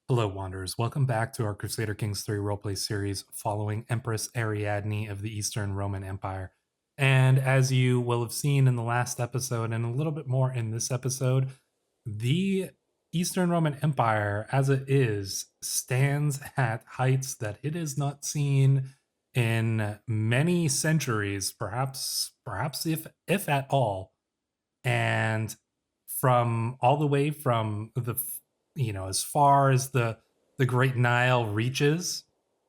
Hello, Wanderers. Welcome back to our Crusader Kings 3 roleplay series following Empress Ariadne of the Eastern Roman Empire. And as you will have seen in the last episode, and a little bit more in this episode, the Eastern Roman Empire, as it is, stands at heights that it has not seen in many centuries, perhaps if at all. And from all the way from as far as the Great Nile reaches,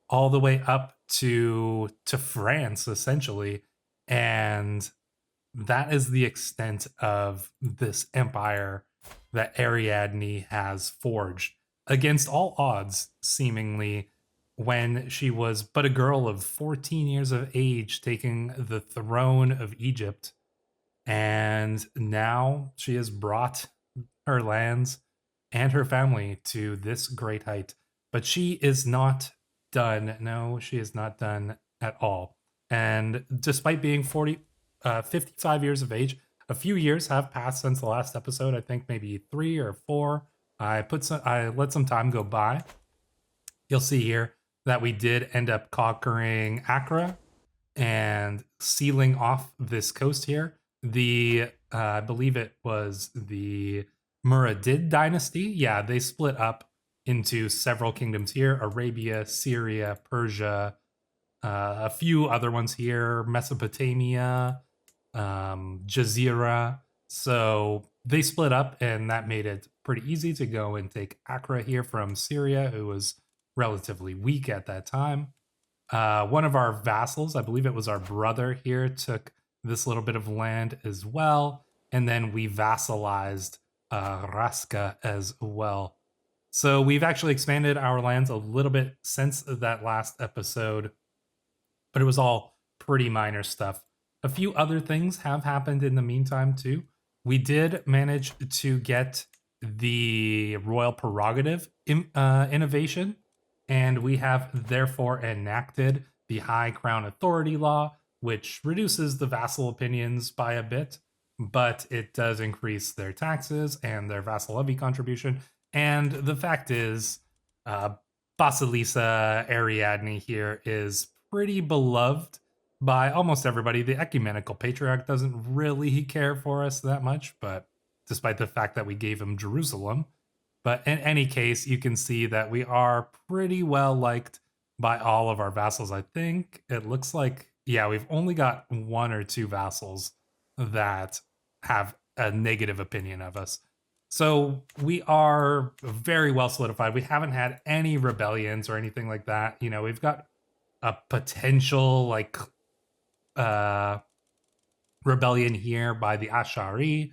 all the way up to France, essentially, and that is the extent of this empire that Ariadne has forged against all odds, seemingly, when she was but a girl of 14 years of age, taking the throne of Egypt. And now she has brought her lands and her family to this great height. But she is not done. No, she is not done at all. And despite being 55 years of age, a few years have passed since the last episode. I think maybe 3 or 4. I let some time go by. You'll see here that we did end up conquering Accra and sealing off this coast here. I believe it was the Muradid dynasty. Yeah, they split up into several kingdoms here: Arabia, Syria, Persia, a few other ones here, Mesopotamia, Jazeera. So they split up, and that made it pretty easy to go and take Accra here from Syria, who was relatively weak at that time. One of our vassals, I believe it was our brother here, took this little bit of land as well. And then we vassalized Raska as well. So we've actually expanded our lands a little bit since that last episode, but it was all pretty minor stuff. A few other things have happened in the meantime, too. We did manage to get the royal prerogative innovation, and we have therefore enacted the High Crown Authority Law, which reduces the vassal opinions by a bit, but it does increase their taxes and their vassal levy contribution. And the fact is, Basilisa Ariadne here is pretty beloved by almost everybody. The ecumenical patriarch doesn't really care for us that much, but despite the fact that we gave him Jerusalem. But in any case, you can see that we are pretty well liked by all of our vassals. I think it looks like, yeah, we've only got 1 or 2 vassals that have a negative opinion of us. So we are very well solidified. We haven't had any rebellions or anything like that. You know, we've got a potential rebellion here by the Ashari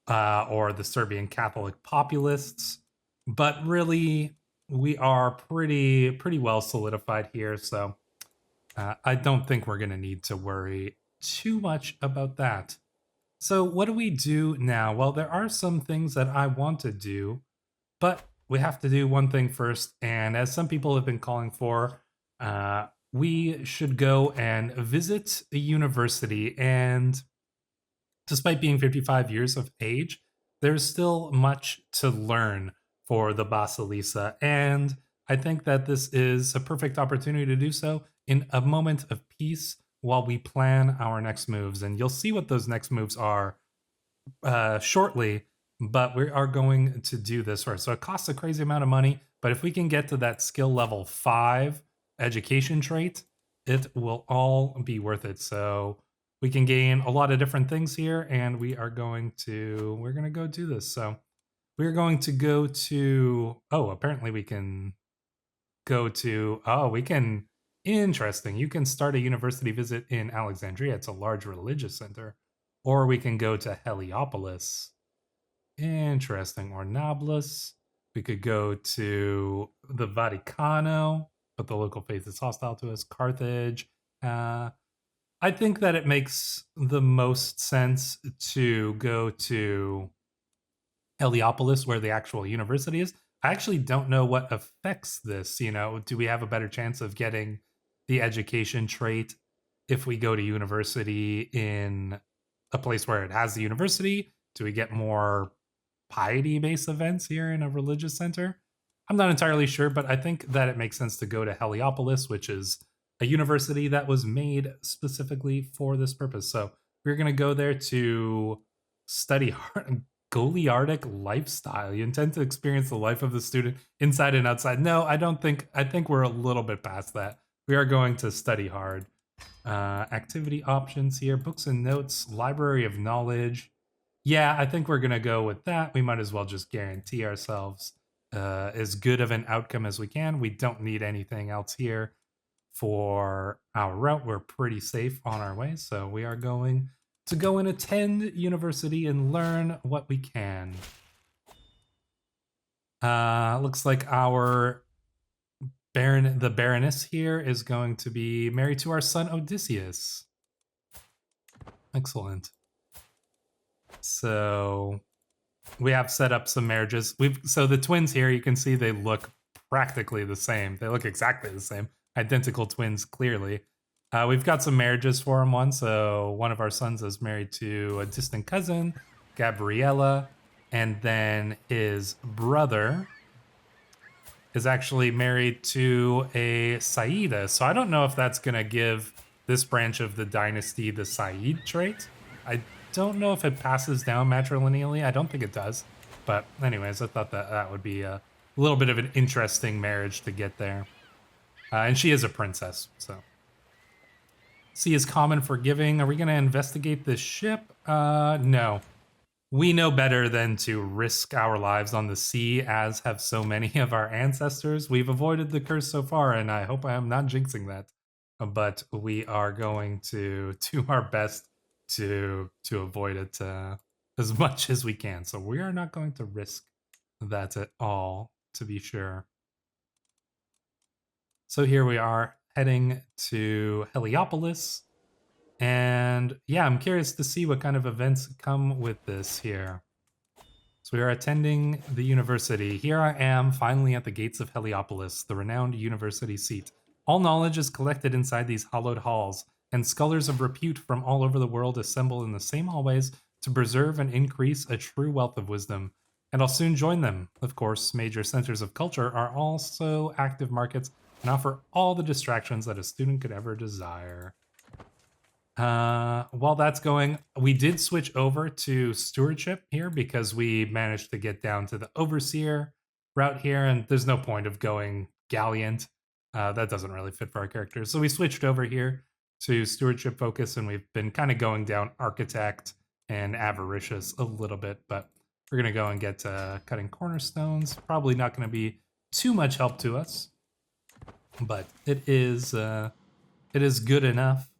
or the Serbian Catholic populists, but really we are pretty well solidified here. So I don't think we're going to need to worry too much about that. So what do we do now? Well, there are some things that I want to do, but we have to do one thing first. And as some people have been calling for, we should go and visit a university. And despite being 55 years of age, there's still much to learn for the Basilisa. And I think that this is a perfect opportunity to do so in a moment of peace while we plan our next moves. And you'll see what those next moves are shortly, but we are going to do this first. So it costs a crazy amount of money, but if we can get to that skill level 5 education trait, it will all be worth it. So we can gain a lot of different things here, and we're going to go do this. So we're going to go to, apparently we can go to, interesting. You can start a university visit in Alexandria. It's a large religious center. Or we can go to Heliopolis. Interesting. Or Nablus. We could go to the Vaticano, but the local faith is hostile to us. Carthage. I think that it makes the most sense to go to Heliopolis, where the actual university is. I actually don't know what affects this. You know, do we have a better chance of getting the education trait if we go to university in a place where it has the university? Do we get more piety based events here in a religious center? I'm not entirely sure, but I think that it makes sense to go to Heliopolis, which is a university that was made specifically for this purpose. So we're going to go there to study Goliardic lifestyle. You intend to experience the life of the student inside and outside. No, I don't think. I think we're a little bit past that. We are going to study hard. Activity options here, books and notes, library of knowledge. Yeah, I think we're going to go with that. We might as well just guarantee ourselves as good of an outcome as we can. We don't need anything else here for our route. We're pretty safe on our way. So we are going to go and attend university and learn what we can. Looks like our the Baroness here is going to be married to our son Odysseus. Excellent. So we have set up some marriages. So the twins here, you can see they look practically the same. They look exactly the same. Identical twins, clearly. We've got some marriages for them. So one of our sons is married to a distant cousin, Gabriella, and then his brother is actually married to a Saida. So I don't know if that's going to give this branch of the dynasty the Said trait. I don't know if it passes down matrilineally. I don't think it does. But anyways, I thought that would be a little bit of an interesting marriage to get there. And she is a princess, so. Sea is common for giving. Are we going to investigate this ship? No. We know better than to risk our lives on the sea, as have so many of our ancestors. We've avoided the curse so far, and I hope I am not jinxing that. But we are going to do our best to avoid it as much as we can. So we are not going to risk that at all, to be sure. So here we are heading to Heliopolis. And yeah, I'm curious to see what kind of events come with this here. So we are attending the university. Here I am, finally at the gates of Heliopolis, the renowned university seat. All knowledge is collected inside these hallowed halls, and scholars of repute from all over the world assemble in the same hallways to preserve and increase a true wealth of wisdom. And I'll soon join them. Of course, major centers of culture are also active markets and offer all the distractions that a student could ever desire. While that's going, we did switch over to stewardship here because we managed to get down to the overseer route here, and there's no point of going gallant. That doesn't really fit for our characters. So we switched over here to stewardship focus, and we've been kind of going down architect and avaricious a little bit, but we're going to go and get cutting cornerstones. Probably not going to be too much help to us, but it is good enough.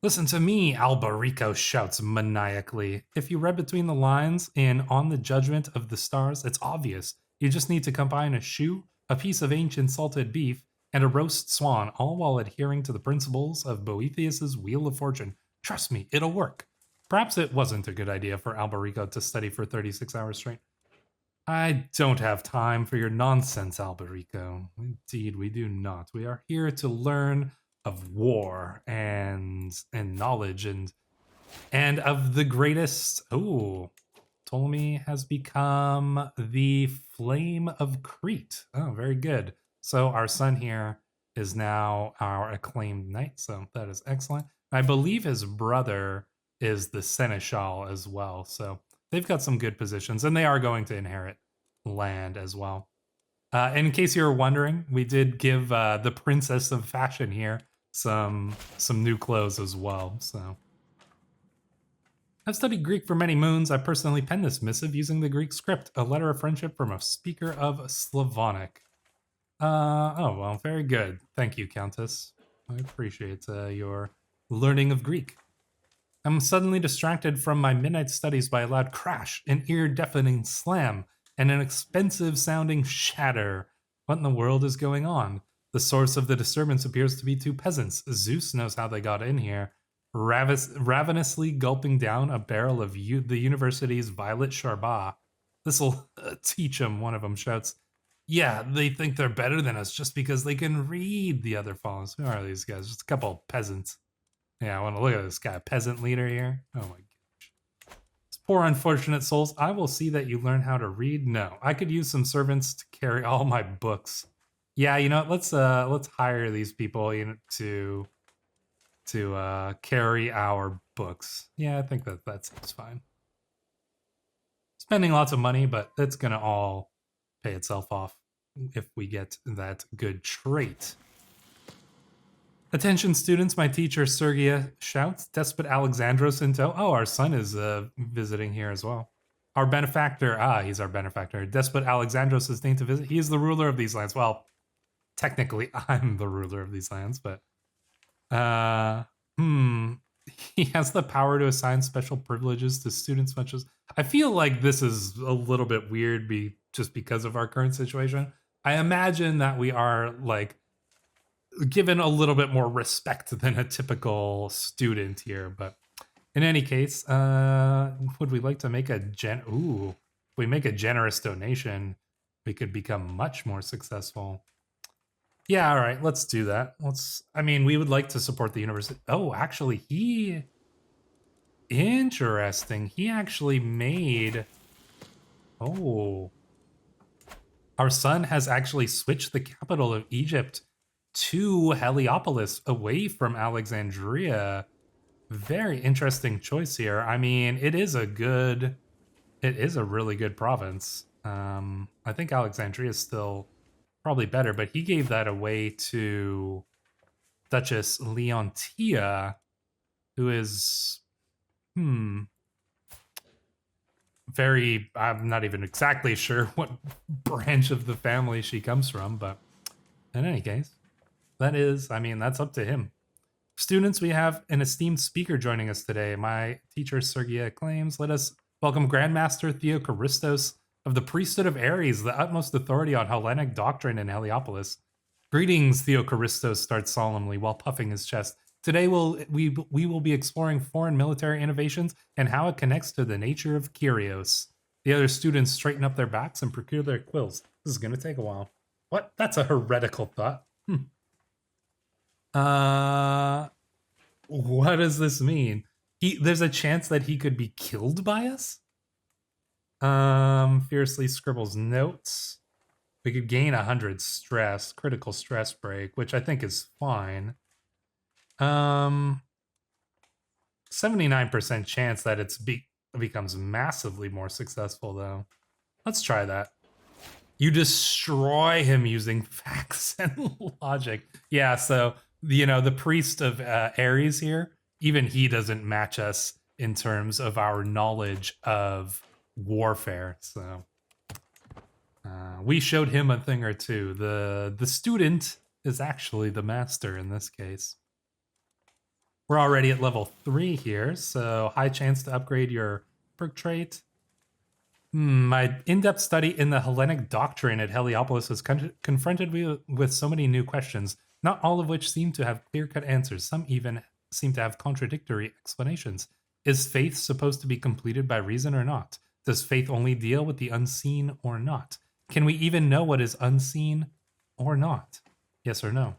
Listen to me, Alberico shouts maniacally. If you read between the lines in On the Judgment of the Stars, it's obvious. You just need to combine a shoe, a piece of ancient salted beef, and a roast swan, all while adhering to the principles of Boethius's Wheel of Fortune. Trust me, it'll work. Perhaps it wasn't a good idea for Alberico to study for 36 hours straight. I don't have time for your nonsense, Alberico. Indeed, we do not. We are here to learn of war and knowledge and of the greatest. Oh, Ptolemy has become the Flame of Crete. Oh, very good. So our son here is now our acclaimed knight, so that is excellent. I believe his brother is the seneschal as well, so they've got some good positions, and they are going to inherit land as well. In case you were wondering, we did give the princess of fashion here some new clothes as well. So I've studied Greek for many moons. I personally penned this missive using the Greek script, a letter of friendship from a speaker of Slavonic. Oh, well, very good. Thank you, Countess. I appreciate your learning of Greek. I'm suddenly distracted from my midnight studies by a loud crash, an ear-deafening slam, and an expensive-sounding shatter. What in the world is going on? The source of the disturbance appears to be two peasants. Zeus knows how they got in here. Ravenously gulping down a barrel of the university's violet charbot. This'll teach them, one of them shouts. Yeah, they think they're better than us just because they can read, the other follows. Who are these guys? Just a couple of peasants. Yeah, I want to look at this guy. Peasant leader here. Oh my gosh. This Poor unfortunate souls, I will see that you learn how to read. No, I could use some servants to carry all my books. Yeah, you know, let's hire these people, you know, to carry our books. Yeah, I think that seems fine. Spending lots of money, but it's gonna all pay itself off if we get that good trait. Attention students, my teacher Sergia shouts, Despot Alexandros in tow. Oh, our son is visiting here as well. Our benefactor, he's our benefactor. Despot Alexandros is named to visit. He is the ruler of these lands. Well, technically I'm the ruler of these lands, but he has the power to assign special privileges to students much as I feel like this is a little bit weird just because of our current situation. I imagine that we are like given a little bit more respect than a typical student here, but in any case, would we like to make if we make a generous donation, we could become much more successful. Yeah, all right, let's do that. We would like to support the university. Oh, actually, interesting. He actually made, our son has actually switched the capital of Egypt to Heliopolis, away from Alexandria. Very interesting choice here. I mean, it is a really good province. I think Alexandria is still probably better, but he gave that away to Duchess Leontia, who is, I'm not even exactly sure what branch of the family she comes from, but in any case, that's up to him. Students, we have an esteemed speaker joining us today. My teacher, Sergia, claims, let us welcome Grandmaster Theocharistos of the Priesthood of Ares, the utmost authority on Hellenic doctrine in Heliopolis. Greetings, Theocharistos starts solemnly while puffing his chest. Today we will be exploring foreign military innovations and how it connects to the nature of Kyrios. The other students straighten up their backs and procure their quills. This is going to take a while. What? That's a heretical thought. What does this mean? There's a chance that he could be killed by us? Fiercely scribbles notes. We could gain 100 stress, critical stress break, which I think is fine. 79% chance that it becomes massively more successful, though. Let's try that. You destroy him using facts and logic. Yeah, so the priest of Ares here, even he doesn't match us in terms of our knowledge of warfare. So we showed him a thing or two. The student is actually the master in this case. We're already at level 3 here, so high chance to upgrade your perk trait. My in-depth study in the Hellenic doctrine at Heliopolis has confronted me with so many new questions, not all of which seem to have clear-cut answers. Some even seem to have contradictory explanations. Is faith supposed to be completed by reason or not? Does faith only deal with the unseen or not? Can we even know what is unseen or not? Yes or no?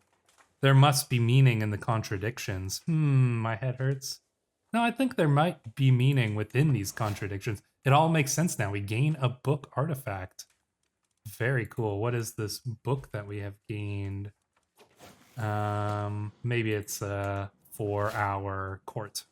There must be meaning in the contradictions. My head hurts. No, I think there might be meaning within these contradictions. It all makes sense now. We gain a book artifact. Very cool. What is this book that we have gained? Maybe it's for our court.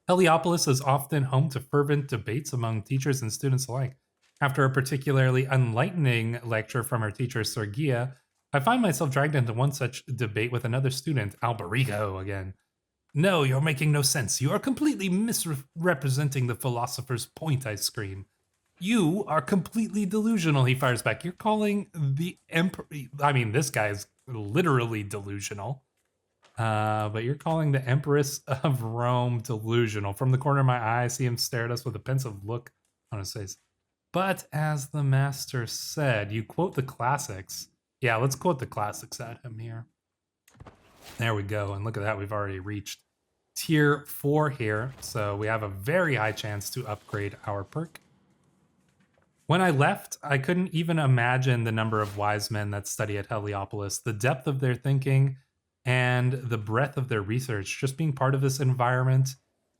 Heliopolis is often home to fervent debates among teachers and students alike. After a particularly enlightening lecture from our teacher, Sergia, I find myself dragged into one such debate with another student, Alberico again. No, you're making no sense. You are completely misrepresenting the philosopher's point, I scream. You are completely delusional, he fires back. You're calling the emperor... this guy is literally delusional. But you're calling the Empress of Rome delusional. From the corner of my eye, I see him stare at us with a pensive look on his face. But as the master said, you quote the classics. Yeah, let's quote the classics at him here. There we go. And look at that. We've already reached tier 4 here. So we have a very high chance to upgrade our perk. When I left, I couldn't even imagine the number of wise men that study at Heliopolis, the depth of their thinking, and the breadth of their research. Just being part of this environment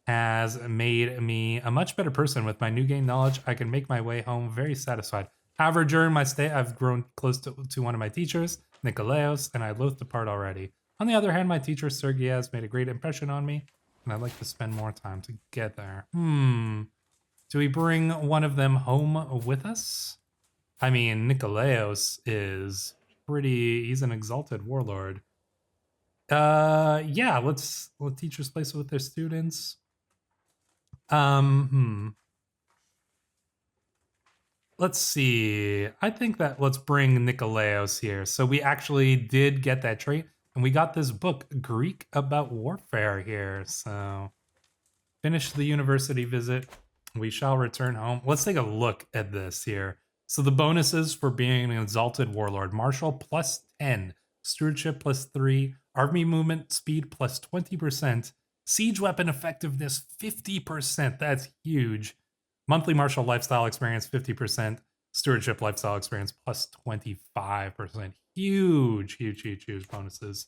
has made me a much better person. With my new gained knowledge, I can make my way home very satisfied. However, during my stay, I've grown close to one of my teachers, Nikolaos, and I loathe the part already. On the other hand, my teacher, Sergei, has made a great impression on me, and I'd like to spend more time together. Do we bring one of them home with us? I mean, Nikolaos is he's an exalted warlord. Yeah, let's let teachers place with their students. Let's see. I think that let's bring Nikolaos here. So we actually did get that trait, and we got this book, Greek About Warfare, here. So finish the university visit. We shall return home. Let's take a look at this here. So the bonuses for being an exalted warlord: martial plus 10, stewardship plus 3, army movement speed plus 20%, siege weapon effectiveness 50%. That's huge. Monthly martial lifestyle experience 50%, stewardship lifestyle experience plus 25%. Huge bonuses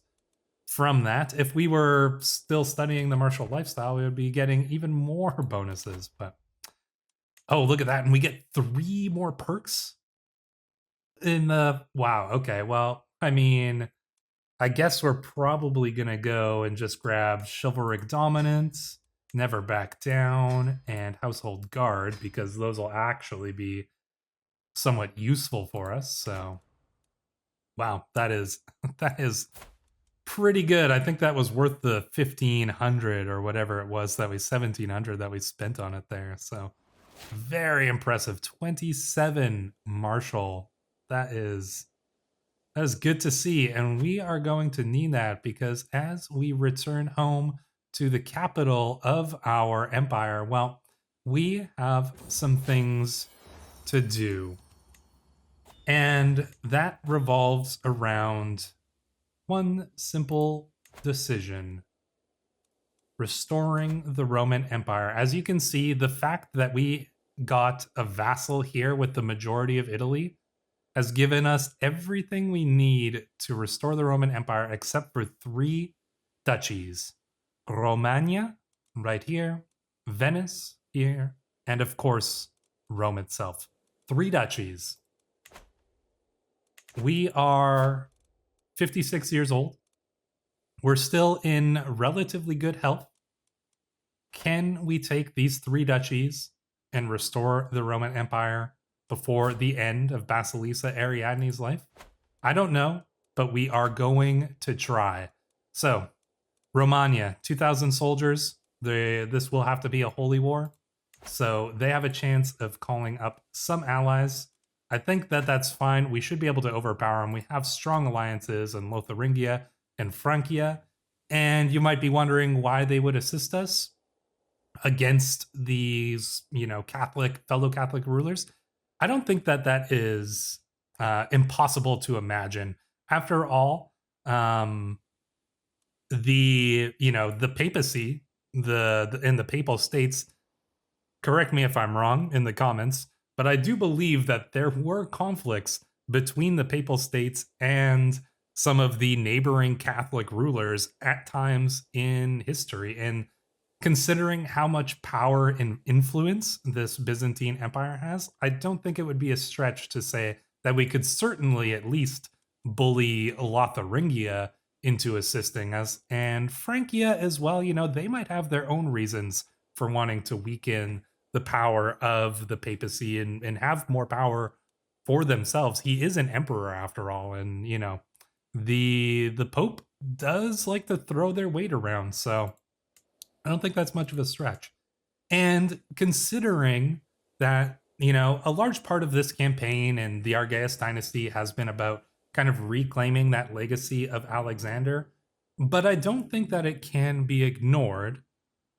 from that. If we were still studying the martial lifestyle, we would be getting even more bonuses. But oh, look at that. And we get 3 more perks in the wow. Okay, well, I mean, I guess we're probably gonna go and just grab chivalric dominance, never back down, and household guard, because those will actually be somewhat useful for us. So wow, that is pretty good. I think that was worth the 1500 or whatever it was, that we 1700 that we spent on it there. So very impressive. 27 martial. That is good to see, and we are going to need that, because as we return home to the capital of our empire, well, we have some things to do. And that revolves around one simple decision: restoring the Roman Empire. As you can see, the fact that we got a vassal here with the majority of Italy has given us everything we need to restore the Roman Empire, except for 3 duchies: Romagna, right here, Venice, here, and of course, Rome itself. 3 duchies. We are 56 years old. We're still in relatively good health. Can we take these 3 duchies and restore the Roman Empire before the end of Basilisa Ariadne's life? I don't know, but we are going to try. So, Romagna, 2,000 soldiers. This will have to be a holy war. So they have a chance of calling up some allies. I think that that's fine. We should be able to overpower them. We have strong alliances in Lotharingia and Francia. And you might be wondering why they would assist us against these, fellow Catholic rulers. I don't think that that is impossible to imagine. After all, the papacy, in the papal states, correct me if I'm wrong in the comments, but I do believe that there were conflicts between the papal states and some of the neighboring Catholic rulers at times in history. And considering how much power and influence this Byzantine Empire has, I don't think it would be a stretch to say that we could certainly at least bully Lotharingia into assisting us, and Francia as well. They might have their own reasons for wanting to weaken the power of the papacy and have more power for themselves. He is an emperor after all, and the Pope does like to throw their weight around, so I don't think that's much of a stretch. And considering that, a large part of this campaign and the Argaeus dynasty has been about kind of reclaiming that legacy of Alexander, but I don't think that it can be ignored,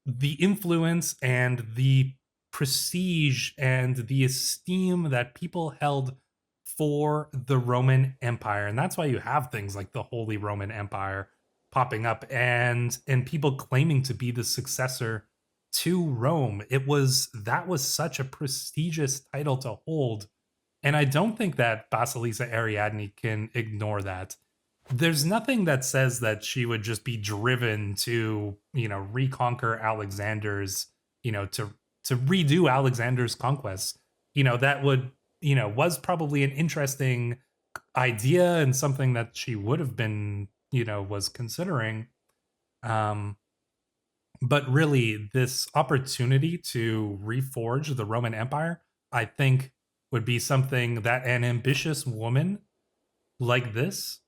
the influence and the prestige and the esteem that people held for the Roman Empire. And that's why you have things like the Holy Roman Empire popping up and people claiming to be the successor to Rome. That was such a prestigious title to hold. And I don't think that Basilisa Ariadne can ignore that. there's nothing that says that she would just be driven to, reconquer Alexander's, to redo Alexander's conquests. That would, was probably an interesting idea and something that she would have been, was considering. Um, but really, this opportunity to reforge the Roman Empire, I think, would be something that an ambitious woman like this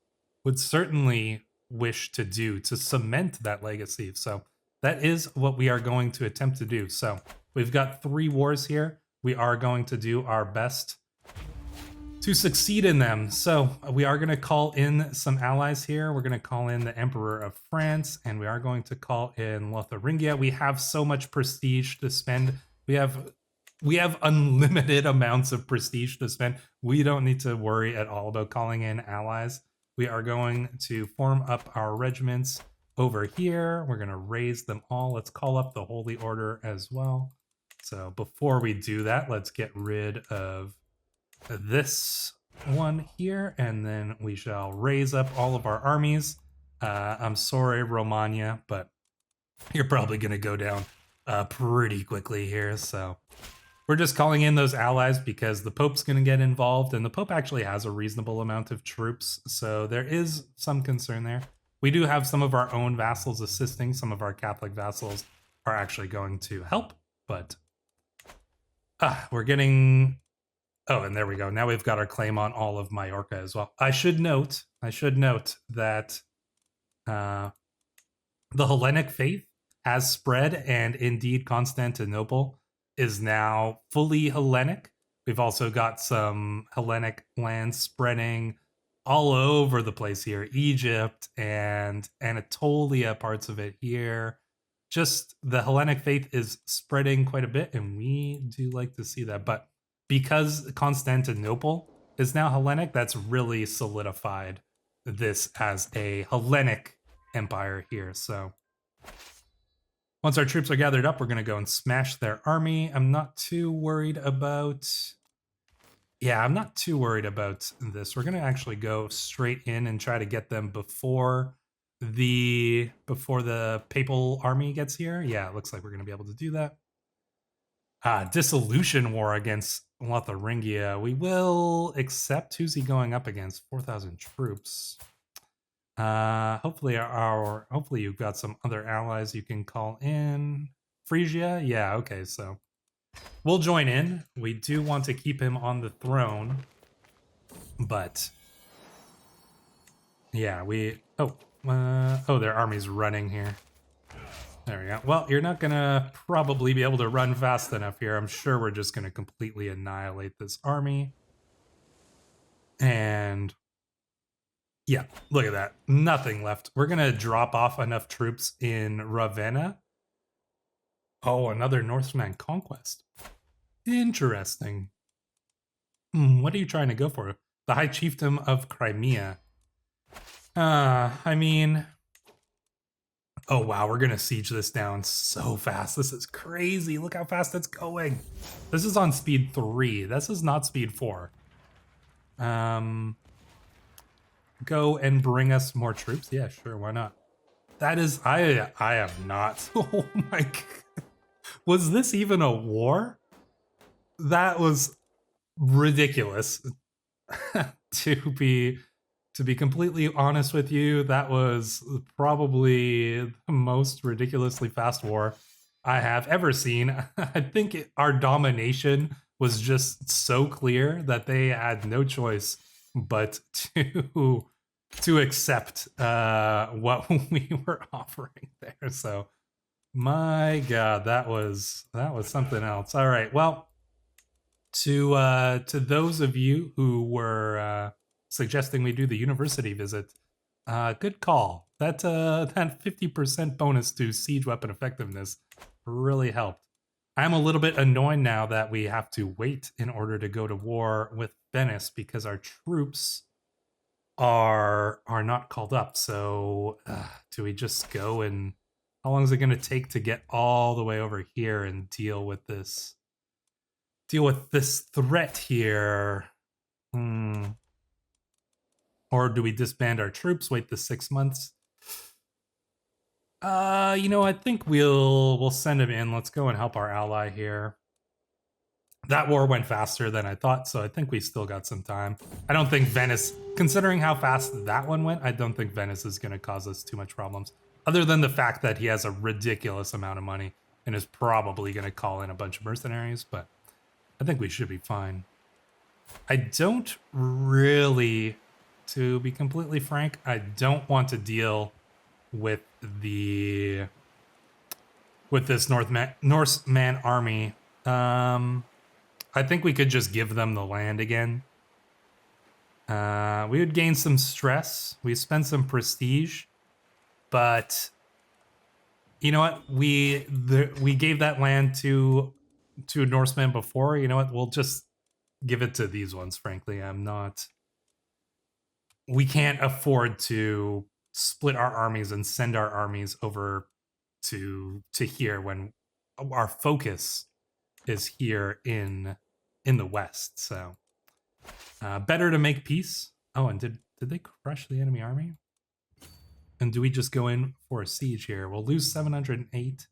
would certainly wish to do to cement that legacy. So that is what we are going to attempt to do. So we've got 3 wars here. We are going to do our best to succeed in them. So we are going to call in some allies here. We're going to call in the Emperor of France, and we are going to call in Lotharingia. We have so much prestige to spend. We have unlimited amounts of prestige to spend. We don't need to worry at all about calling in allies. We are going to form up our regiments over here. We're going to raise them all. Let's call up the Holy Order as well. So before we do that, let's get rid of this one here, and then we shall raise up all of our armies. I'm sorry, Romagna, but you're probably going to go down pretty quickly here. So we're just calling in those allies because the Pope's going to get involved, and the Pope actually has a reasonable amount of troops, so there is some concern there. We do have some of our own vassals assisting. Some of our Catholic vassals are actually going to help, but we're getting... Oh, and there we go. Now we've got our claim on all of Majorca as well. I should note that the Hellenic faith has spread, and indeed Constantinople is now fully Hellenic. We've also got some Hellenic lands spreading all over the place here. Egypt and Anatolia, parts of it here. Just the Hellenic faith is spreading quite a bit, and we do like to see that. But because Constantinople is now Hellenic, that's really solidified this as a Hellenic empire here. So once our troops are gathered up, we're going to go and smash their army. I'm not too worried about... Yeah, I'm not too worried about this. We're going to actually go straight in and try to get them before the papal army gets here. Yeah, it looks like we're going to be able to do that. Dissolution war against Lotharingia. We will accept. Who's he going up against? 4,000 troops. Hopefully you've got some other allies you can call in. Frisia? Yeah, okay, so we'll join in. We do want to keep him on the throne, but yeah, their army's running here. There we go. Well, you're not going to probably be able to run fast enough here. I'm sure we're just going to completely annihilate this army. And yeah, look at that. Nothing left. We're going to drop off enough troops in Ravenna. Oh, another Northman conquest. Interesting. What are you trying to go for? The High Chiefdom of Crimea. I mean... Oh, wow, we're going to siege this down so fast. This is crazy. Look how fast it's going. This is on speed 3. This is not speed 4. Go and bring us more troops? Yeah, sure, why not? That is... I am not... Oh my God. Was this even a war? That was ridiculous. To be completely honest with you, that was probably the most ridiculously fast war I have ever seen. I think our domination was just so clear that they had no choice but to accept what we were offering there. So, my God, that was something else. All right, well, to those of you who were suggesting we do the university visit, good call. That 50% bonus to siege weapon effectiveness really helped. I'm a little bit annoyed now that we have to wait in order to go to war with Venice because our troops are not called up. So do we just go, and how long is it going to take to get all the way over here and deal with this threat here? Or do we disband our troops, wait the 6 months? I think we'll send him in. Let's go and help our ally here. That war went faster than I thought, so I think we still got some time. I don't think Venice, considering how fast that one went, I don't think Venice is going to cause us too much problems. Other than the fact that he has a ridiculous amount of money and is probably going to call in a bunch of mercenaries, but I think we should be fine. I don't really, to be completely frank, I don't want to deal with this Norseman army. I think we could just give them the land again. We would gain some stress. We spend some prestige, but you know what? We gave that land to Norsemen before. You know what? We'll just give it to these ones. Frankly, we can't afford to split our armies and send our armies over to here when our focus is here in the west. So better to make peace. Oh, and did they crush the enemy army? And do we just go in for a siege here? We'll lose 708.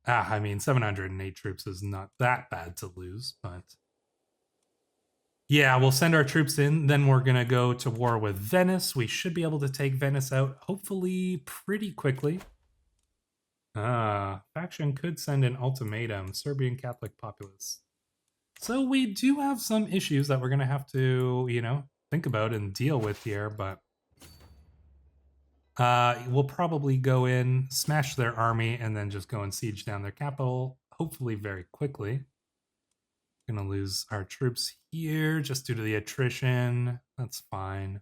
I mean, 708 troops is not that bad to lose, but yeah, we'll send our troops in. Then we're going to go to war with Venice. We should be able to take Venice out, hopefully pretty quickly. Faction could send an ultimatum. Serbian Catholic populace. So we do have some issues that we're going to have to, think about and deal with here, but we'll probably go in, smash their army, and then just go and siege down their capital, hopefully very quickly. Gonna lose our troops here just due to the attrition. That's fine.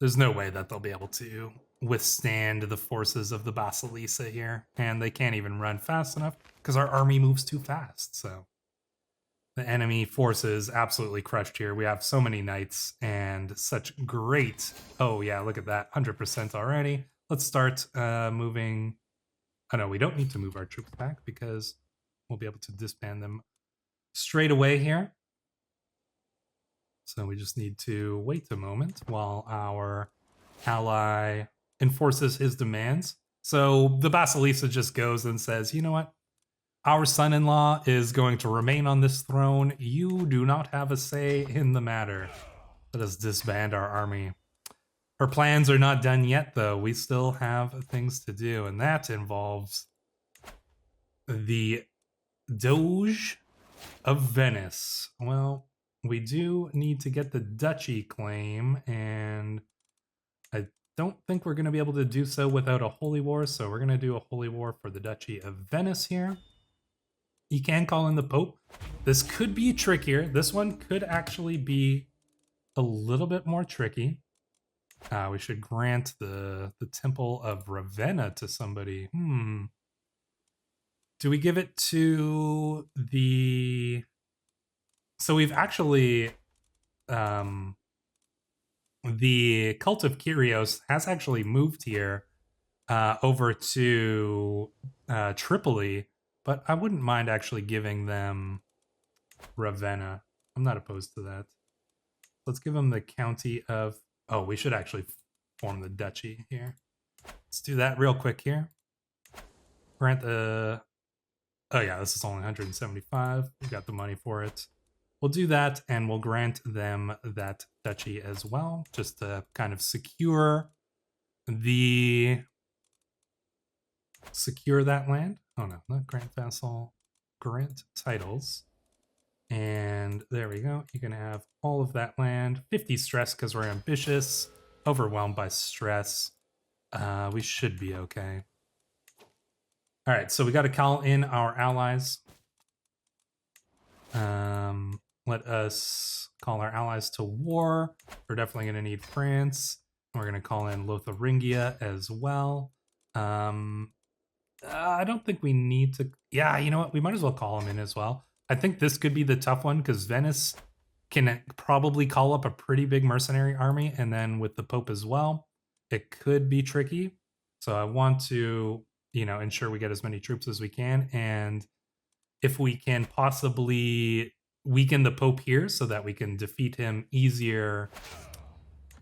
There's no way that they'll be able to withstand the forces of the Basilisa here, and they can't even run fast enough because our army moves too fast. So the enemy forces absolutely crushed here. We have so many knights and such great, oh yeah, look at that, 100% already. Let's start moving. Oh no, we don't need to move our troops back because we'll be able to disband them straight away here. So we just need to wait a moment while our ally enforces his demands. So the Basilisa just goes and says, you know what? Our son-in-law is going to remain on this throne. You do not have a say in the matter. Let us disband our army. Her plans are not done yet, though. We still have things to do, and that involves the Doge of Venice. Well, we do need to get the duchy claim, and I don't think we're going to be able to do so without a holy war, so we're going to do a holy war for the Duchy of Venice here. You can call in the Pope. This could be trickier. This one could actually be a little bit more tricky. We should grant the Temple of Ravenna to somebody. Do we give it to the... So we've actually... the Cult of Kyrios has actually moved here over to Tripoli, but I wouldn't mind actually giving them Ravenna. I'm not opposed to that. Let's give them the county of... Oh, we should actually form the duchy here. Let's do that real quick here. Grant the... Oh yeah, this is only 175. We got the money for it. We'll do that, and we'll grant them that duchy as well, just to kind of secure that land. Oh no, not grant vassal, grant titles. And there we go. You can have all of that land. 50 stress because we're ambitious, overwhelmed by stress. We should be okay. All right, so we got to call in our allies. Let us call our allies to war. We're definitely going to need France. We're going to call in Lotharingia as well. I don't think we need to... Yeah, you know what? We might as well call them in as well. I think this could be the tough one because Venice can probably call up a pretty big mercenary army, and then with the Pope as well, it could be tricky. So I want to, ensure we get as many troops as we can, and if we can possibly weaken the Pope here so that we can defeat him easier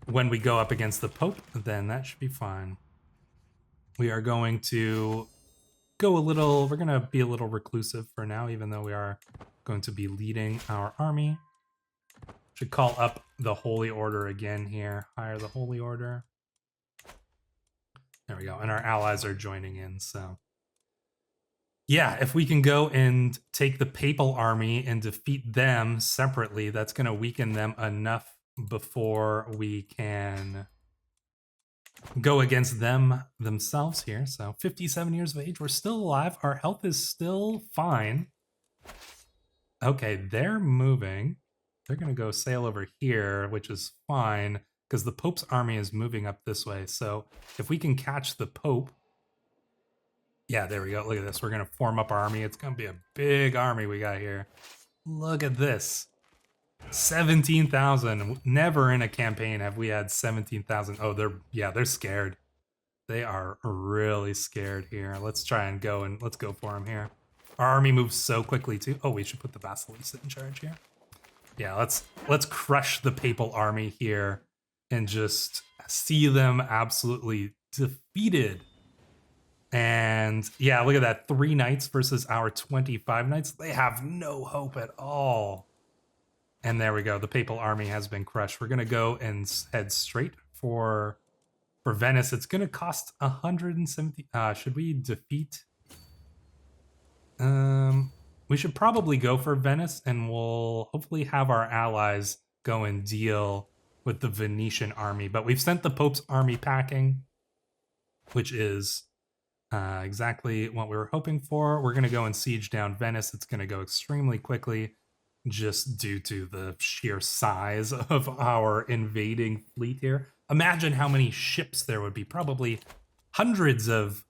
when we go up against the Pope, then that should be fine. We are going to go a little, we're going to be a little reclusive for now, even though we are going to be leading our army. Should call up the Holy Order again here. Hire the Holy Order. There we go. And our allies are joining in, so. Yeah, if we can go and take the Papal army and defeat them separately, that's going to weaken them enough before we can go against them themselves here. So 57 years of age, we're still alive. Our health is still fine. Okay, they're moving. They're going to go sail over here, which is fine because the Pope's army is moving up this way. So if we can catch the Pope, yeah, there we go. Look at this. We're going to form up our army. It's going to be a big army we got here. Look at this. 17,000. Never in a campaign have we had 17,000. Oh, they're scared. They are really scared here. Let's try and go and let's go for them here. Our army moves so quickly too. Oh, we should put the Vasilisa in charge here. Yeah, let's crush the Papal army here and just see them absolutely defeated. And yeah, look at that. 3 knights versus our 25 knights. They have no hope at all. And there we go. The Papal army has been crushed. We're going to go and head straight for Venice. It's going to cost 170. Should we defeat? We should probably go for Venice, and we'll hopefully have our allies go and deal with the Venetian army. But we've sent the Pope's army packing, which is exactly what we were hoping for. We're going to go and siege down Venice. It's going to go extremely quickly just due to the sheer size of our invading fleet here. Imagine how many ships there would be. Probably hundreds of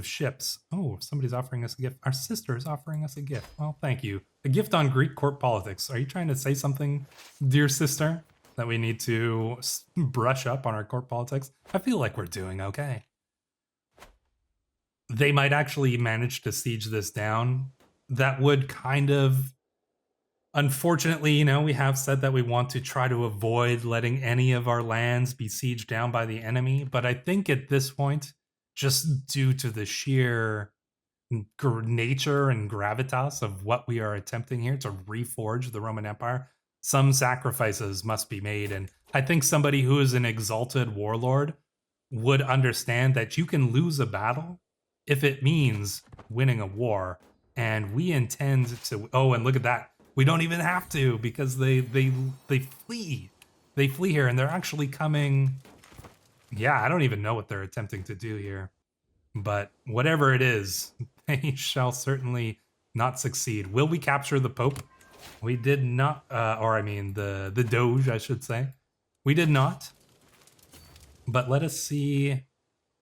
ships. Oh, somebody's offering us a gift. Our sister is offering us a gift. Well, thank you. A gift on Greek court politics. Are you trying to say something, dear sister, that we need to brush up on our court politics? I feel like we're doing okay. They might actually manage to siege this down. That would kind of, unfortunately, you know, we have said that we want to try to avoid letting any of our lands be sieged down by the enemy. But I think at this point, just due to the sheer nature and gravitas of what we are attempting here to reforge the Roman Empire, some sacrifices must be made. And I think somebody who is an exalted warlord would understand that you can lose a battle if it means winning a war. And we intend to, oh, and look at that. We don't even have to because they flee. They flee here and they're actually coming. Yeah, I don't even know what they're attempting to do here. But whatever it is, they shall certainly not succeed. Will we capture the Pope? We did not, or I mean the Doge, I should say. We did not. But let us see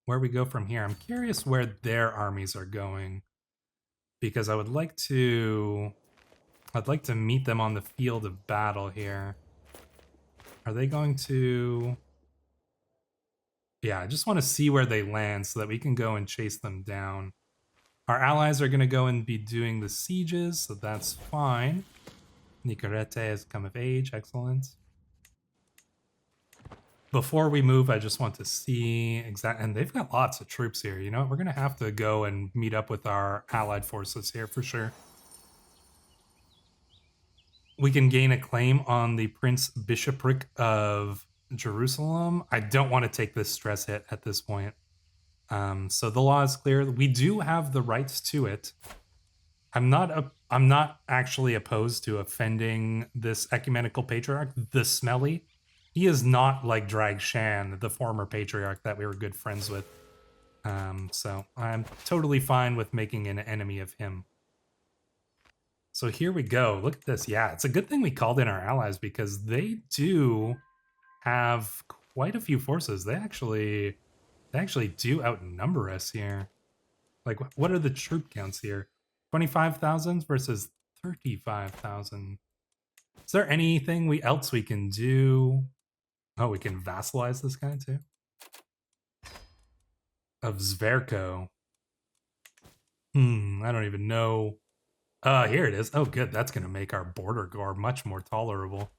where we go from here. I'm curious where their armies are going because I would like to meet them on the field of battle here. Are they going to? Yeah, I just want to see where they land so that we can go and chase them down. Our allies are going to go and be doing the sieges, so that's fine. Nicorete has come of age, excellent. Before we move, I just want to see and they've got lots of troops here. You know what? We're going to have to go and meet up with our allied forces here for sure. We can gain a claim on the Prince Bishopric of Jerusalem. I don't want to take this stress hit at this point. So the law is clear. We do have the rights to it. I'm not actually opposed to offending this ecumenical patriarch, the Smelly. He is not like Drag Shan, the former patriarch that we were good friends with. So I'm totally fine with making an enemy of him. So here we go. Look at this. Yeah, it's a good thing we called in our allies because they do have quite a few forces. They actually do outnumber us here. Like, what are the troop counts here? 25,000 versus 35,000. Is there anything else we can do? Oh, we can vassalize this guy too. Of Zverko. I don't even know. Here it is. Oh, good. That's going to make our border guard much more tolerable.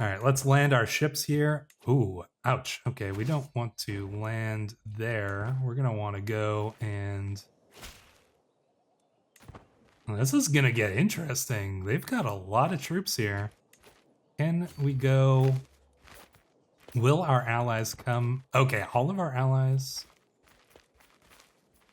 All right, let's land our ships here. Ooh, ouch. Okay, we don't want to land there. We're going to want to go and... This is going to get interesting. They've got a lot of troops here. Can we go... Will our allies come? Okay, all of our allies...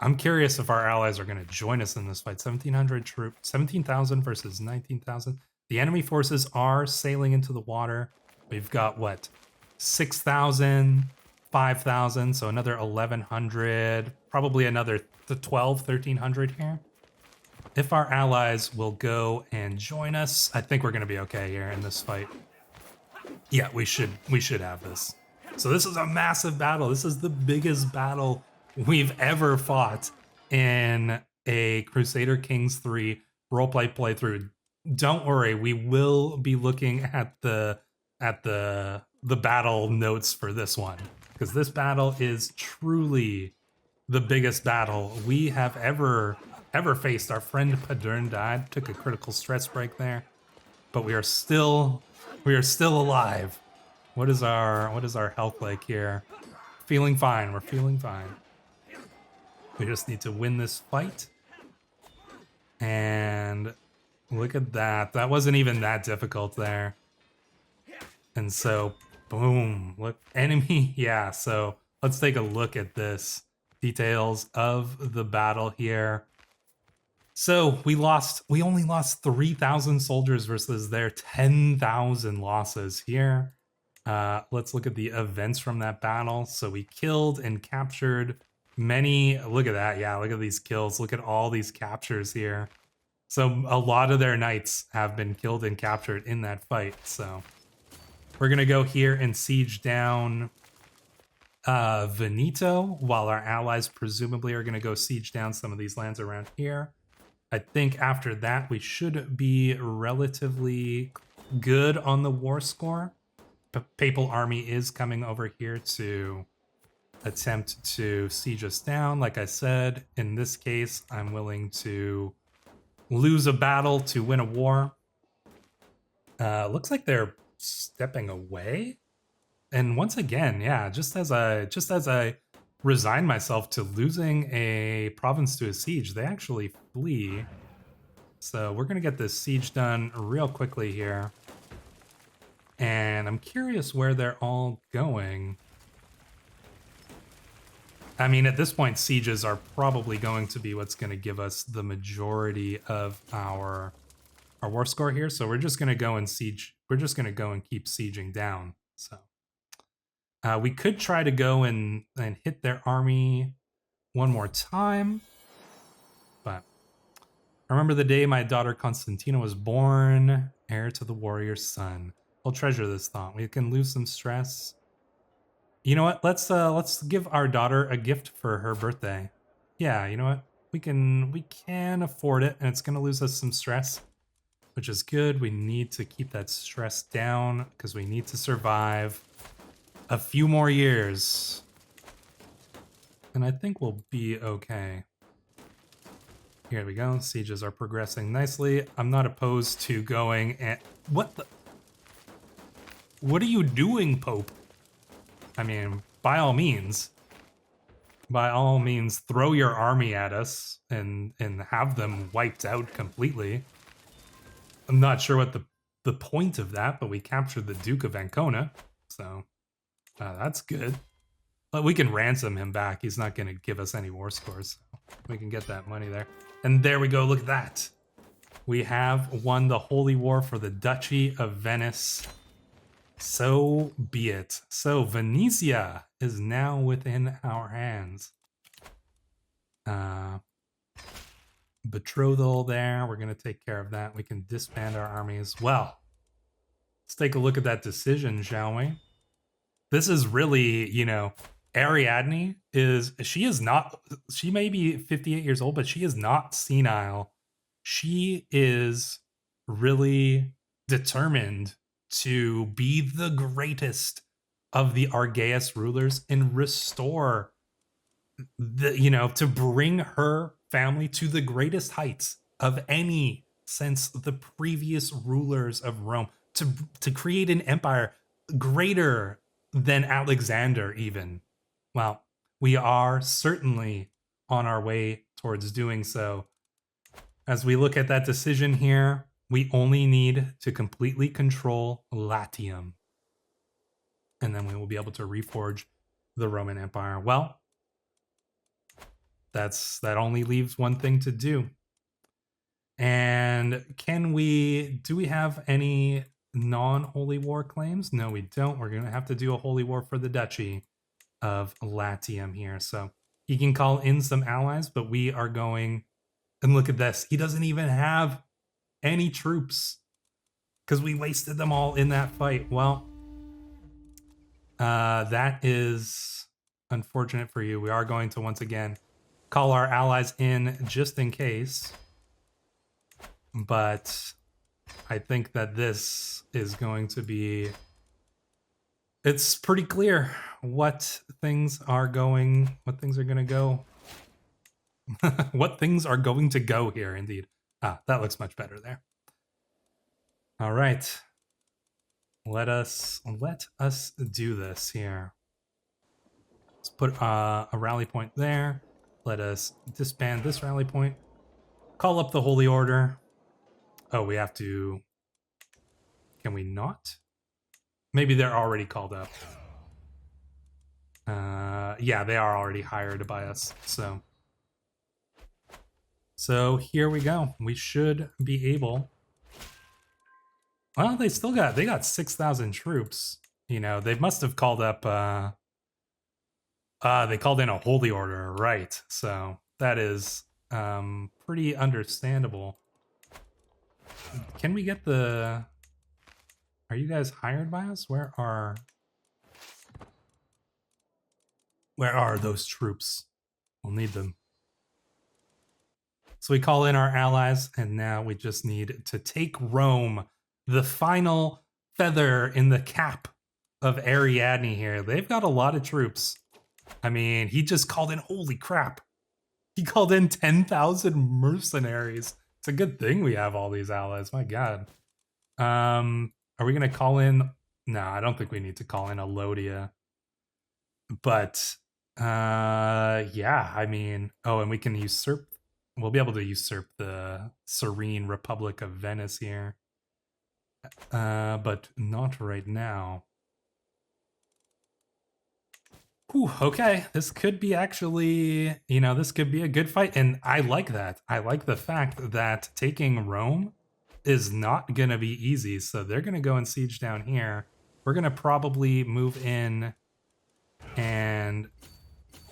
I'm curious if our allies are going to join us in this fight. 1,700 troops, 17,000 versus 19,000. The enemy forces are sailing into the water. We've got, what, 6,000, 5,000, so another 1,100, probably another 12, 1,300 here. If our allies will go and join us, I think we're going to be okay here in this fight. Yeah, we should have this. So this is a massive battle. This is the biggest battle we've ever fought in a Crusader Kings 3 roleplay playthrough. Don't worry, we will be looking at the battle notes for this one, because this battle is truly the biggest battle we have ever faced. Our friend Padern died, took a critical stress break there, but we are still alive. What is our health like here? Feeling fine. We're feeling fine. We just need to win this fight. And look at that. That wasn't even that difficult there. And so, boom. Look, enemy. Yeah, so let's take a look at this. Details of the battle here. So we only lost 3,000 soldiers versus their 10,000 losses here. Let's look at the events from that battle. So we killed and captured many. Look at that. Yeah, look at these kills. Look at all these captures here. So a lot of their knights have been killed and captured in that fight. So we're going to go here and siege down Veneto, while our allies presumably are going to go siege down some of these lands around here. I think after that, we should be relatively good on the war score. Papal army is coming over here to attempt to siege us down. Like I said, in this case, I'm willing to lose a battle to win a war. Looks like they're stepping away. And once again, yeah, just as I resign myself to losing a province to a siege, they actually flee. So we're gonna get this siege done real quickly here. And I'm curious where they're all going. I mean, at this point, sieges are probably going to be what's going to give us the majority of our war score here. So we're just going to go and siege. We're just going to go and keep sieging down. So we could try to go and hit their army one more time. But I remember the day my daughter Constantina was born, heir to the warrior's son. I'll treasure this thought. We can lose some stress. You know what? Let's give our daughter a gift for her birthday. Yeah, you know what? We can afford it, and it's gonna lose us some stress, which is good. We need to keep that stress down because we need to survive a few more years. And I think we'll be okay. Here we go. Sieges are progressing nicely. I'm not opposed to going and... What are you doing, Pope? I mean, by all means, throw your army at us and have them wiped out completely. I'm not sure what the point of that, but we captured the Duke of Ancona, so that's good. But we can ransom him back. He's not going to give us any war scores, so we can get that money there. And there we go. Look at that. We have won the Holy War for the Duchy of Venice. So be it. So Venetia is now within our hands. Betrothal there. We're going to take care of that. We can disband our armies. Well, let's take a look at that decision, shall we? This is really, you know, Ariadne she may be 58 years old, but she is not senile. She is really determined to be the greatest of the Argeus rulers and restore to bring her family to the greatest heights of any since the previous rulers of Rome to create an empire greater than Alexander even. Well, we are certainly on our way towards doing so. As we look at that decision here, we only need to completely control Latium. And then we will be able to reforge the Roman Empire. Well, that only leaves one thing to do. And do we have any non-holy war claims? No, we don't. We're going to have to do a holy war for the Duchy of Latium here. So he can call in some allies, but we are going, and look at this. He doesn't even have any troops because we wasted them all in that fight. Well, that is unfortunate for you. We are going to once again call our allies in just in case. But I think that this is going to be... It's pretty clear what things are going to go. What things are going to go here, indeed. That looks much better there. All right. Let us do this here. Let's put a rally point there. Let us disband this rally point. Call up the Holy Order. Oh, we have to... Can we not? Maybe they're already called up. Yeah, they are already hired by us, So here we go. We should be able... Well, they got 6,000 troops. You know, they must have called up... they called in a Holy Order, right. So that is pretty understandable. Can we get the... Are you guys hired by us? Where are those troops? We'll need them. So we call in our allies, and now we just need to take Rome, the final feather in the cap of Ariadne here. They've got a lot of troops. I mean, he just called in, holy crap. He called in 10,000 mercenaries. It's a good thing we have all these allies, my god. Are we going to call in? No, I don't think we need to call in Alodia. But, yeah, I mean... Oh, and we can usurp... We'll be able to usurp the Serene Republic of Venice here. But not right now. Whew, okay, this could be actually... You know, this could be a good fight. And I like that. I like the fact that taking Rome is not gonna be easy, so they're gonna go and siege down here. We're gonna probably move in and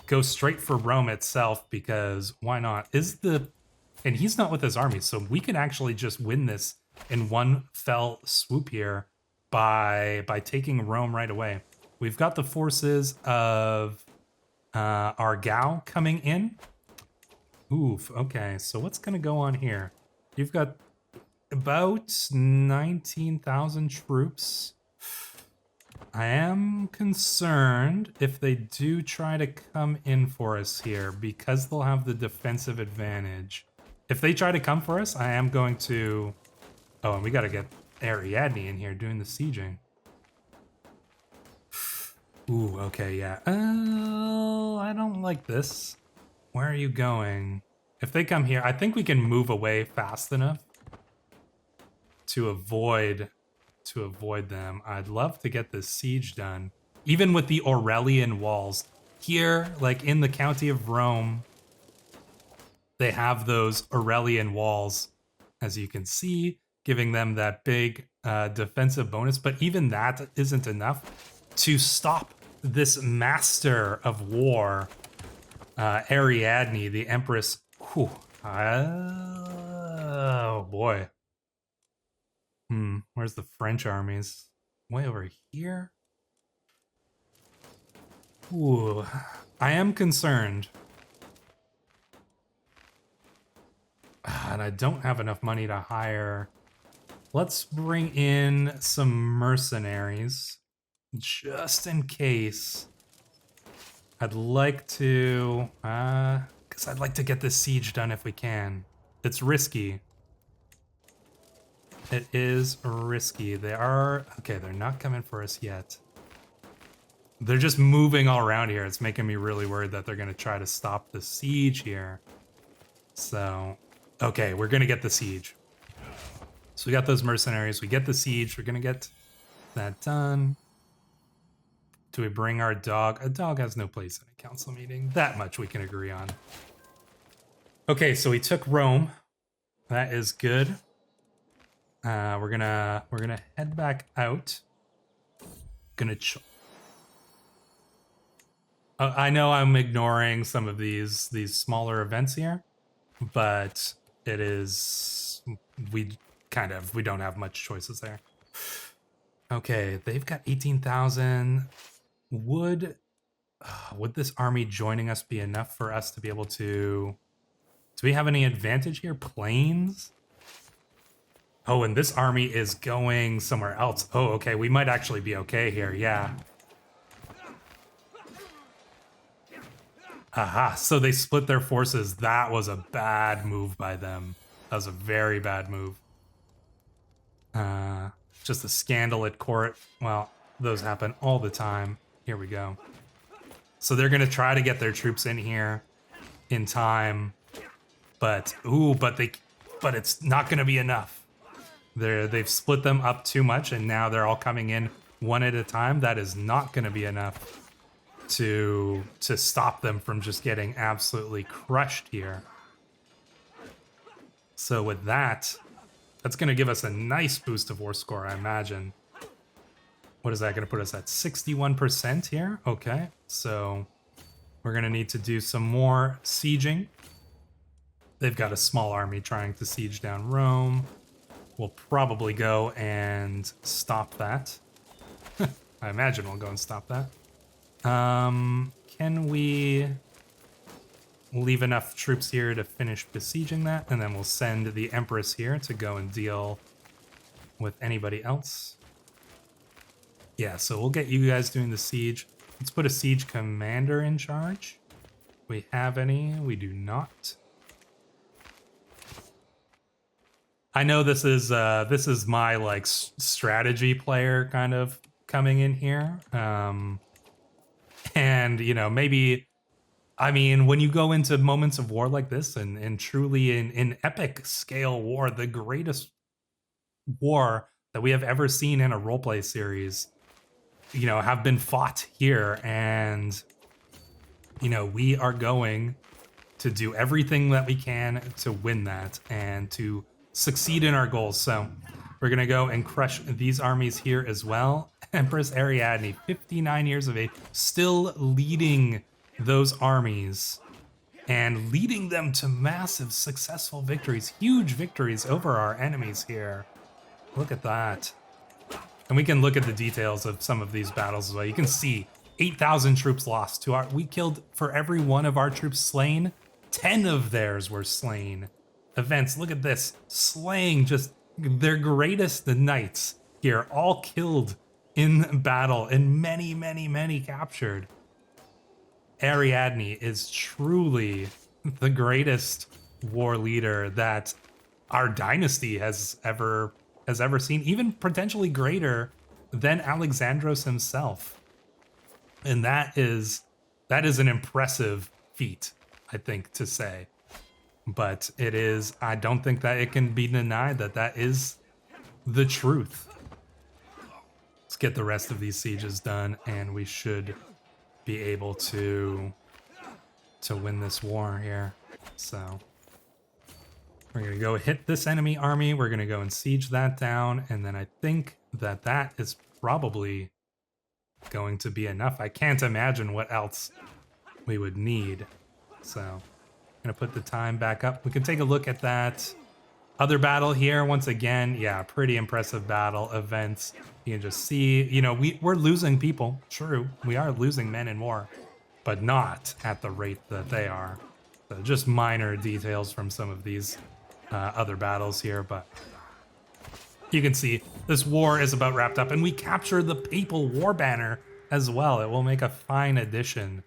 go straight for Rome itself, because why not? And he's not with his army, so we can actually just win this in one fell swoop here by taking Rome right away. We've got the forces of Argao coming in. Oof, okay, so what's gonna go on here? You've got about 19,000 troops. I am concerned if they do try to come in for us here, because they'll have the defensive advantage. If they try to come for us, I am going to... Oh, and we gotta get Ariadne in here doing the sieging. Ooh, okay, yeah. Oh, I don't like this. Where are you going? If they come here, I think we can move away fast enough to avoid them. I'd love to get this siege done. Even with the Aurelian walls. Here, like in the county of Rome, they have those Aurelian walls, as you can see, giving them that big defensive bonus. But even that isn't enough to stop this master of war, Ariadne, the Empress. Whew. Oh, boy. Where's the French armies? Way over here? Ooh, I am concerned. And I don't have enough money to hire. Let's bring in some mercenaries, just in case. I'd like to, because I'd like to get this siege done if we can. It's risky. It is risky. They are... Okay, they're not coming for us yet. They're just moving all around here. It's making me really worried that they're going to try to stop the siege here. So, okay, we're going to get the siege. So we got those mercenaries. We get the siege. We're going to get that done. Do we bring our dog? A dog has no place in a council meeting. That much we can agree on. Okay, so we took Rome. That is good. We're gonna head back out. I know I'm ignoring some of these smaller events here, but it is we don't have much choices there. Okay, they've got 18,000. Would this army joining us be enough for us to be able to... Do we have any advantage here? Planes? Oh, and this army is going somewhere else. Oh, okay, we might actually be okay here, yeah. Aha, so they split their forces. That was a bad move by them. That was a very bad move. Just a scandal at court. Well, those happen all the time. Here we go. So they're going to try to get their troops in here in time. But, but it's not going to be enough. They've split them up too much, and now they're all coming in one at a time. That is not going to be enough to stop them from just getting absolutely crushed here. So with that, that's going to give us a nice boost of war score, I imagine. What is that going to put us at? 61% here? Okay, so we're going to need to do some more sieging. They've got a small army trying to siege down Rome. We'll probably go and stop that. I imagine we'll go and stop that. Can we leave enough troops here to finish besieging that? And then we'll send the Empress here to go and deal with anybody else. Yeah, so we'll get you guys doing the siege. Let's put a siege commander in charge. We have any? We do not. I know this is my like strategy player kind of coming in here. And you know, maybe, I mean, when you go into moments of war like this and truly in epic scale war, the greatest war that we have ever seen in a roleplay series, you know, have been fought here, and you know, we are going to do everything that we can to win that and to succeed in our goals. So we're gonna go and crush these armies here as well. Empress Ariadne, 59 years of age, still leading those armies and leading them to massive successful victories, huge victories over our enemies here. Look at that. And we can look at the details of some of these battles as well. You can see 8,000 troops lost to our... We killed, for every one of our troops slain, 10 of theirs were slain. Events, look at this. Slaying just their greatest knights here, all killed in battle, and many, many, many captured. Ariadne is truly the greatest war leader that our dynasty has ever seen, even potentially greater than Alexandros himself. And that is an impressive feat, I think, to say. But it is, I don't think that it can be denied that that is the truth. Let's get the rest of these sieges done, and we should be able to win this war here. So we're going to go hit this enemy army. We're going to go and siege that down, and then I think that that is probably going to be enough. I can't imagine what else we would need. So I'm going to put the time back up. We can take a look at that other battle here. Once again, yeah, pretty impressive battle. Events. You can just see, you know, we're losing people. True, we are losing men in war, but not at the rate that they are. So just minor details from some of these other battles here, but you can see this war is about wrapped up, and we capture the papal war banner as well. It will make a fine addition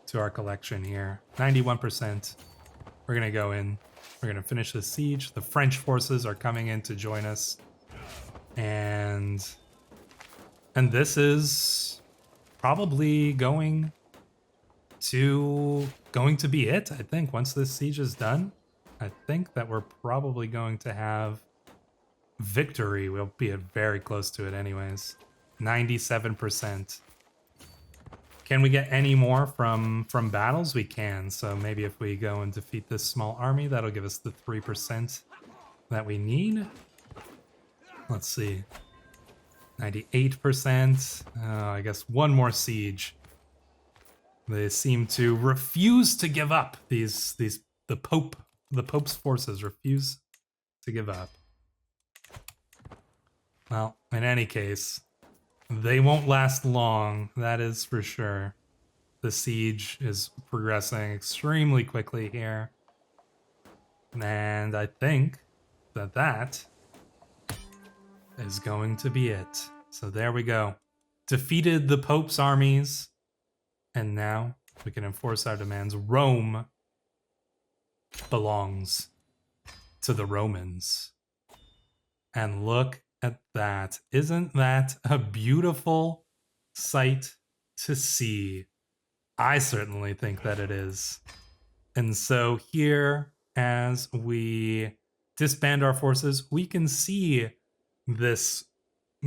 to our collection here. 91%. We're gonna go in We're going to finish the siege. The French forces are coming in to join us. And this is probably going to be it, I think. Once this siege is done, I think that we're probably going to have victory. We'll be very close to it anyways. 97%. Can we get any more from battles? We can. So maybe if we go and defeat this small army, that'll give us the 3% that we need. Let's see. 98%. I guess one more siege. They seem to refuse to give up. The Pope's forces refuse to give up. Well, in any case, they won't last long, that is for sure. The siege is progressing extremely quickly here. And I think that is going to be it. So there we go. Defeated the Pope's armies. And now we can enforce our demands. Rome belongs to the Romans. And look at that. Isn't that a beautiful sight to see? I certainly think that it is. And so here, as we disband our forces, we can see this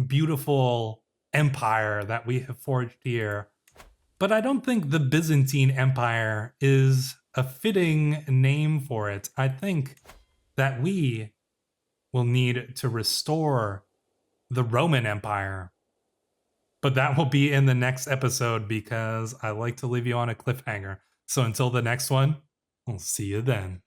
beautiful empire that we have forged here. But I don't think the Byzantine Empire is a fitting name for it. I think that we will need to restore the Roman Empire. But that will be in the next episode because I like to leave you on a cliffhanger. So until the next one, I'll see you then.